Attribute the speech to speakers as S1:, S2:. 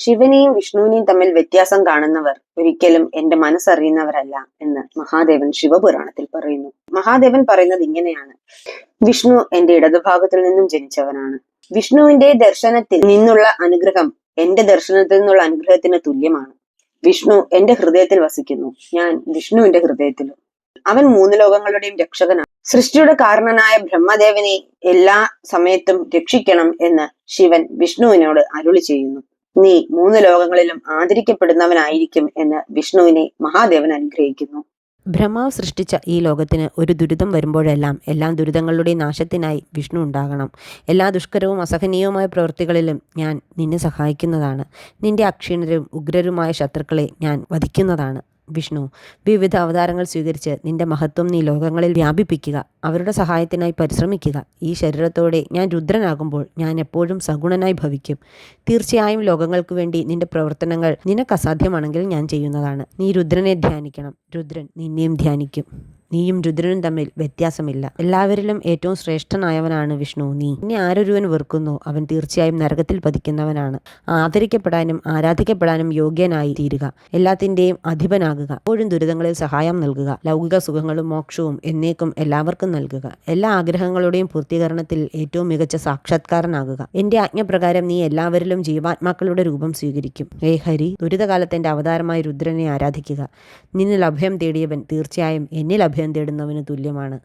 S1: ശിവനെയും വിഷ്ണുവിനെയും തമ്മിൽ വ്യത്യാസം കാണുന്നവർ ഒരിക്കലും എന്റെ മനസ്സറിയുന്നവരല്ല എന്ന് മഹാദേവൻ ശിവപുരാണത്തിൽ പറയുന്നു. മഹാദേവൻ പറയുന്നത് ഇങ്ങനെയാണ്: വിഷ്ണു എന്റെ ഇടതുഭാഗത്തിൽ നിന്നും ജനിച്ചവനാണ്. വിഷ്ണുവിന്റെ ദർശനത്തിൽ നിന്നുള്ള അനുഗ്രഹം എന്റെ ദർശനത്തിൽ നിന്നുള്ള അനുഗ്രഹത്തിന് തുല്യമാണ്. വിഷ്ണു എന്റെ ഹൃദയത്തിൽ വസിക്കുന്നു, ഞാൻ വിഷ്ണുവിന്റെ ഹൃദയത്തിലും. അവൻ മൂന്ന് ലോകങ്ങളുടെയും രക്ഷകനാണ്. സൃഷ്ടിയുടെ കാരണനായ ബ്രഹ്മദേവനെ എല്ലാ സമയത്തും രക്ഷിക്കണം എന്ന് ശിവൻ വിഷ്ണുവിനോട് അരുളി ചെയ്യുന്നു. നീ മൂന്ന് ലോകങ്ങളിലും ആദരിക്കപ്പെടുന്നവനായിരിക്കും എന്ന് വിഷ്ണുവിനെ മഹാദേവൻ അനുഗ്രഹിക്കുന്നു.
S2: ബ്രഹ്മാവ് സൃഷ്ടിച്ച ഈ ലോകത്തിന് ഒരു ദുരിതം വരുമ്പോഴെല്ലാം എല്ലാ ദുരിതങ്ങളുടെ നാശത്തിനായി വിഷ്ണു ഉണ്ടാകണം. എല്ലാ ദുഷ്കരവും അസഹനീയവുമായ പ്രവൃത്തികളിലും ഞാൻ നിന്നെ സഹായിക്കുന്നതാണ്. നിന്റെ അക്ഷീണരും ഉഗ്രരുമായ ശത്രുക്കളെ ഞാൻ വധിക്കുന്നതാണ്. വിഷ്ണു, വിവിധ അവതാരങ്ങൾ സ്വീകരിച്ച് നിന്റെ മഹത്വം നീ ലോകങ്ങളിൽ വ്യാപിപ്പിക്കുക. അവരുടെ സഹായത്തിനായി പരിശ്രമിക്കുക. ഈ ശരീരത്തോടെ ഞാൻ രുദ്രനാകുമ്പോൾ ഞാൻ എപ്പോഴും സഗുണനായി ഭവിക്കും. തീർച്ചയായും ലോകങ്ങൾക്ക് വേണ്ടി നിന്റെ പ്രവർത്തനങ്ങൾ നിനക്ക് അസാധ്യമാണെങ്കിൽ ഞാൻ ചെയ്യുന്നതാണ്. നീ രുദ്രനെ ധ്യാനിക്കണം. രുദ്രൻ നിന്നെയും ധ്യാനിക്കും. നീയും രുദ്രനും തമ്മിൽ വ്യത്യാസമില്ല. എല്ലാവരിലും ഏറ്റവും ശ്രേഷ്ഠനായവനാണ് വിഷ്ണു. നിന്നെ ആരൊരുവൻ വെറുക്കുന്നു അവൻ തീർച്ചയായും നരകത്തിൽ പതിക്കുന്നവനാണ്. ആദരിക്കപ്പെടാനും ആരാധിക്കപ്പെടാനും യോഗ്യനായി തീരുക. എല്ലാത്തിൻ്റെയും അധിപനാകുക. എപ്പോഴും ദുരിതങ്ങളിൽ സഹായം നൽകുക. ലൗകിക സുഖങ്ങളും മോക്ഷവും എന്നേക്കും എല്ലാവർക്കും നൽകുക. എല്ലാ ആഗ്രഹങ്ങളുടെയും പൂർത്തീകരണത്തിൽ ഏറ്റവും മികച്ച സാക്ഷാത്കാരനാകുക. എന്റെ ആജ്ഞപ്രകാരം നീ എല്ലാവരിലും ജീവാത്മാക്കളുടെ രൂപം സ്വീകരിക്കും. ഹേ ഹരി, ദുരിതകാലത്ത് എന്റെ അവതാരമായ രുദ്രനെ ആരാധിക്കുക. നിന്നിൽ അഭയം തേടിയവൻ തീർച്ചയായും എന്നിൽ അഭയം തേടുന്നവന് തുല്യമാണ്.